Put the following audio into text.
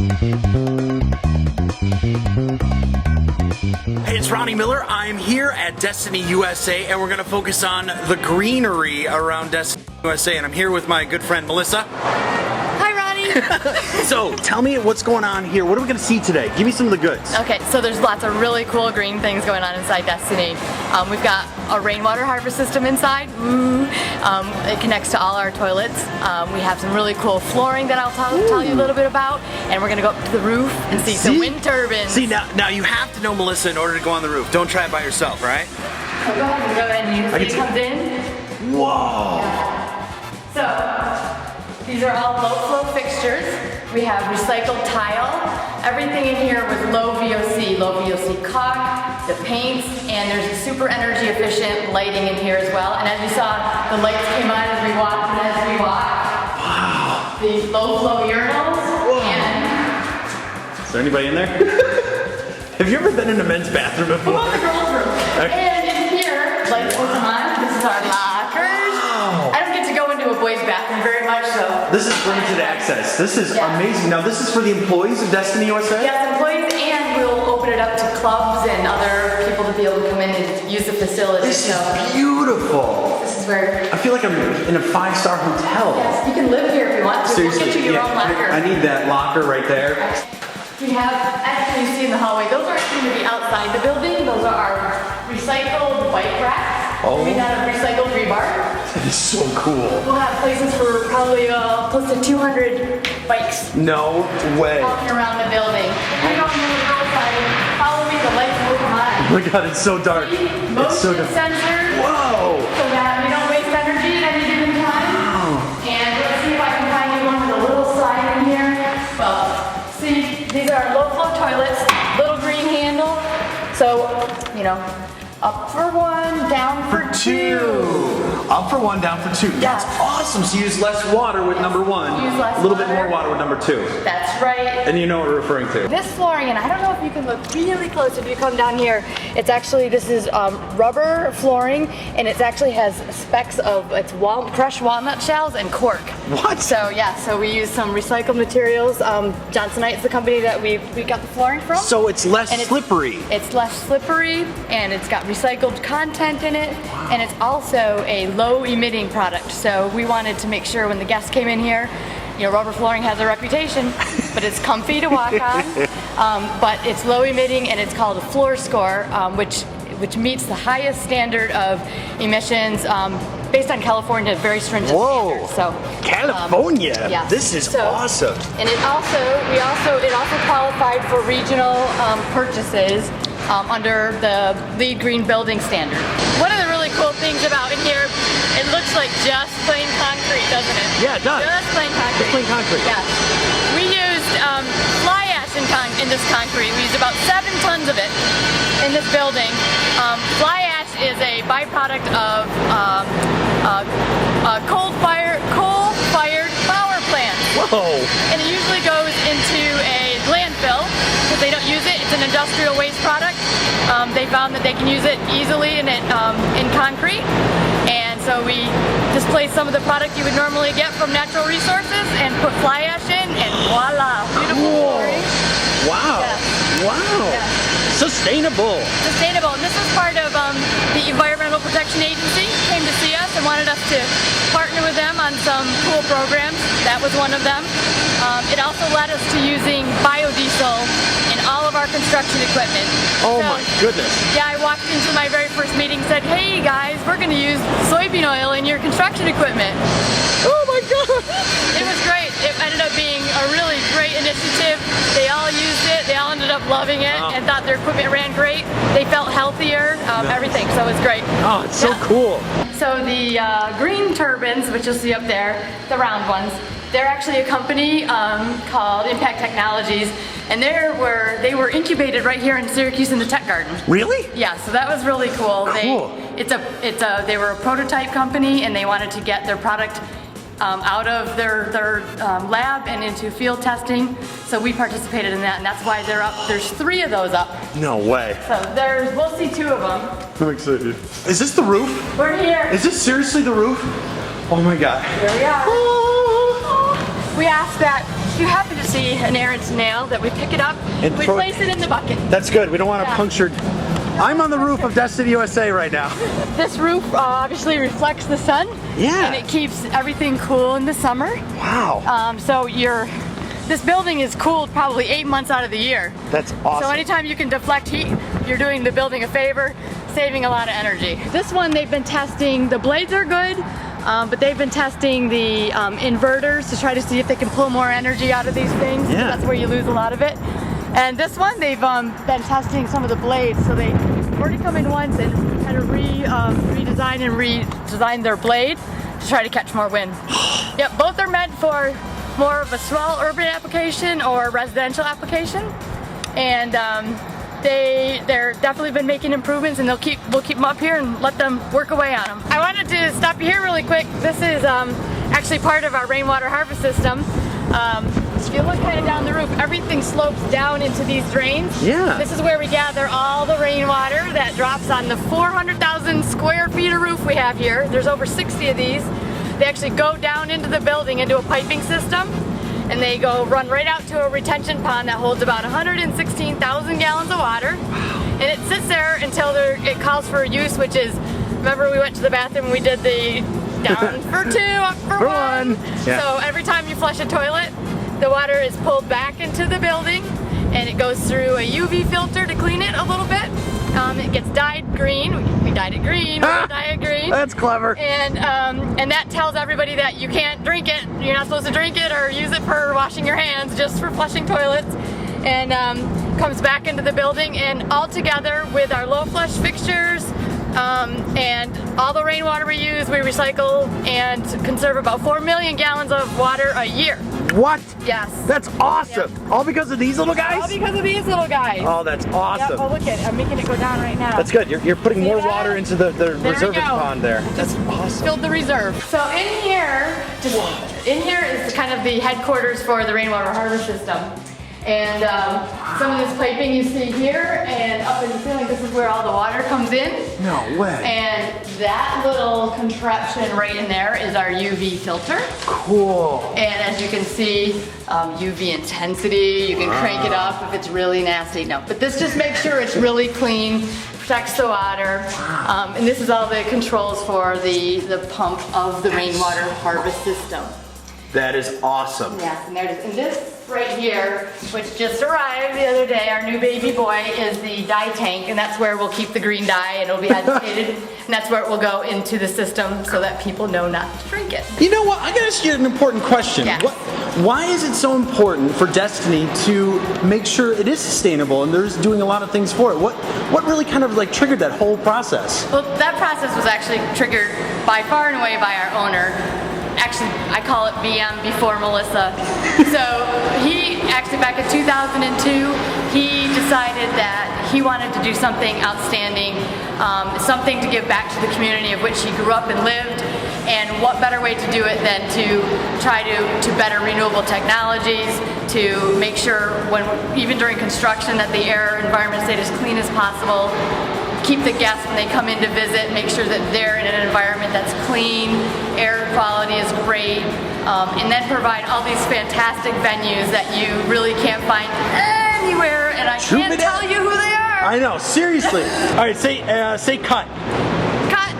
Hey, it's Ronnie Miller. I'm here at Destiny USA, and we're going to focus on the greenery around Destiny USA, and I'm here with my good friend Melissa. Hi, Ronnie. So, tell me what's going on here. What are we going to see today? Give me some of the goods. Okay, so there's lots of really cool green things going on inside Destiny. We've got a rainwater harvest system inside. It connects to all our toilets. We have some really cool flooring that I'll tell you a little bit about, and we're going to go up to the roof and see some wind turbines. See, now you have to know Melissa in order to go on the roof. Don't try it by yourself, right? So go ahead and you see it comes in. Whoa! So, these are all low flow fixtures. We have recycled tile. Everything in here was low VOC caulk, the paints, and there's a super energy efficient lighting in here as well. And as you saw, the lights came on as we walked, and as we walked, wow! The low flow urinals. Whoa. And is there anybody in there? Have you ever been in a men's bathroom before? come on, the girls' room. And in here, lights will come on. This is our lockers. Wow. I don't get to go into a boys' bathroom very much, so. This is limited access. This is amazing. Now, this is for the employees of Destiny USA? Yes, employees, and we'll open it up to clubs and other people to be able to come in and use the facility. This is beautiful. This is where. I feel like I'm in a 5-star hotel. Yes, you can live here if you want to. Seriously, We'll get you your own locker. I need that locker right there. We have, actually you see in the hallway, those aren't going to be outside the building. Those are our recycled bike racks. Oh. Made out of recycled rebar. That is so cool. We'll have places for probably close to 200 bikes. No way. Walking around the building. If you go on the girl side, follow me, the lights will come on. Oh my god, it's so dark. It's so dark. Sensors. Whoa! So that we don't waste energy at any given time. Wow. And let's see if I can find you one with a little slide in here. Well, see, these are low flow toilets, little green handle. So, you know, up for one, down for two. Up for one, down for two. That's awesome. So you use less water with number one. Use less a little bit water. more water with number two. That's right. And you know what we're referring to. This flooring, and I don't know if you can look really close if you come down here. It's actually, this is rubber flooring, and it actually has specks of crushed walnut shells and cork. What? So yeah, so we use some recycled materials. Johnsonite's the company that we got the flooring from. So it's less And slippery. It's less slippery, and it's got recycled content in it, and it's also a low emitting product. So we wanted to make sure when the guests came in here, you know, rubber flooring has a reputation, but it's comfy to walk on, but it's low emitting, and it's called a floor score, which meets the highest standard of emissions based on California's very stringent standards. So California. yeah. This is awesome. And it also qualified for regional purchases under the LEED Green Building Standard. One of the really cool things about in here, it looks like just plain concrete, doesn't it? Yeah, it does. Just plain concrete. Just plain concrete. Yeah. We used fly ash in this concrete. We used about 7 tons of it in this building. Fly ash is a byproduct of coal-fired power plants. Whoa. And it usually goes into a landfill because they don't use it. It's an industrial waste product. They found that they can use it easily in concrete. And so we displaced some of the product you would normally get from natural resources and put fly ash in, and voila, beautiful flooring. Wow. Yeah. Wow. Yeah. Sustainable. Sustainable. And this is part of the Environmental Protection Agency came to see us and wanted us to partner with them on some cool programs. That was one of them. It also led us to using biodiesel in all of our construction equipment. Oh my goodness. Yeah, I walked into my very first meeting and said, hey guys, we're going to use soybean oil in your construction equipment. Oh my god. It was great. It ended up being a really great initiative. They all used it. They all ended up loving it and thought their equipment ran great. They felt healthier, everything. So it was great. Oh, it's so cool. So the green turbines, which you'll see up there, the round ones, they're actually a company called Impact Technologies, and they were incubated right here in Syracuse in the Tech Garden. Really? Yeah, so that was really cool. Cool. They were a prototype company, and they wanted to get their product out of their lab and into field testing. So we participated in that, and that's why they're up. There's 3 of those up. No way. So we'll see 2 of them. I'm excited. Is this the roof? We're here. Is this seriously the roof? Oh my god. Here we are. We ask that you happen to see an errant nail, that we pick it up, And we place it in the bucket. That's good. We don't want Yeah. a punctured. I'm on the roof of Destiny USA right now. This roof obviously reflects the sun. Yeah. And it keeps everything cool in the summer. Wow. So this building is cooled probably 8 months out of the year. That's awesome. So anytime you can deflect heat, you're doing the building a favor, saving a lot of energy. This one they've been testing, the blades are good, but they've been testing the inverters to try to see if they can pull more energy out of these things. Yeah. That's where you lose a lot of it. And this one, they've been testing some of the blades. So they already come in once and kind of redesign their blade to try to catch more wind. Yep, both are meant for more of a small urban application or residential application. And they're definitely been making improvements, and we'll keep them up here and let them work away on them. I wanted to stop you here really quick. This is actually part of our rainwater harvest system. If you look kind of down the roof, everything slopes down into these drains. Yeah. This is where we gather all the rainwater that drops on the 400,000 square feet of roof we have here. There's over 60 of these. They actually go down into the building into a piping system, and they run right out to a retention pond that holds about 116,000 gallons of water. And it sits there until it calls for use, which is, remember we went to the bathroom and we did the down for two, up for one. Yeah. So every time you flush a toilet, the water is pulled back into the building, and it goes through a UV filter to clean it a little bit. It gets dyed green. We dyed it green. We dye it green. That's clever. And that tells everybody that you can't drink it. You're not supposed to drink it or use it for washing your hands, just for flushing toilets. And comes back into the building, and all together with our low flush fixtures and all the rainwater we use, we recycle and conserve about 4 million gallons of water a year. What? Yes. That's awesome. Yep. All because of these little guys? All because of these little guys. Oh, that's awesome. Yep, oh, look at it. I'm making it go down right now. That's good. You're putting See more that? water into the we reserve go. pond there. That's awesome. Filled the reserve. So in here, in here is kind of the headquarters for the rainwater harvest system. And some of this piping you see here and up in the ceiling, this is where all the water comes in. No way. And that little contraption right in there is our UV filter. Cool. And as you can see, UV intensity, you can crank it up if it's really nasty. No, but this just makes sure it's really clean, protects the water. And this is all the controls for the pump of the rainwater harvest system. That is awesome. Yes, and there it is. And this right here, which just arrived the other day, our new baby boy, is the dye tank, and that's where we'll keep the green dye, and it'll be agitated, and that's where it will go into the system so that people know not to drink it. You know what? I gotta ask you an important question. Yes. Why is it so important for Destiny to make sure it is sustainable and there's doing a lot of things for it? What really kind of like triggered that whole process? Well, that process was actually triggered by far and away by our owner. Actually, I call it BM, before Melissa. So he actually, back in 2002, he decided that he wanted to do something outstanding, something to give back to the community of which he grew up and lived. And what better way to do it than to try to better renewable technologies, to make sure even during construction, that the air environment stayed as clean as possible. Keep the guests when they come in to visit, make sure that they're in an environment that's clean, air quality is great, and then provide all these fantastic venues that you really can't find anywhere, and I can't tell you who they are. I know, seriously. All right, say cut. Cut.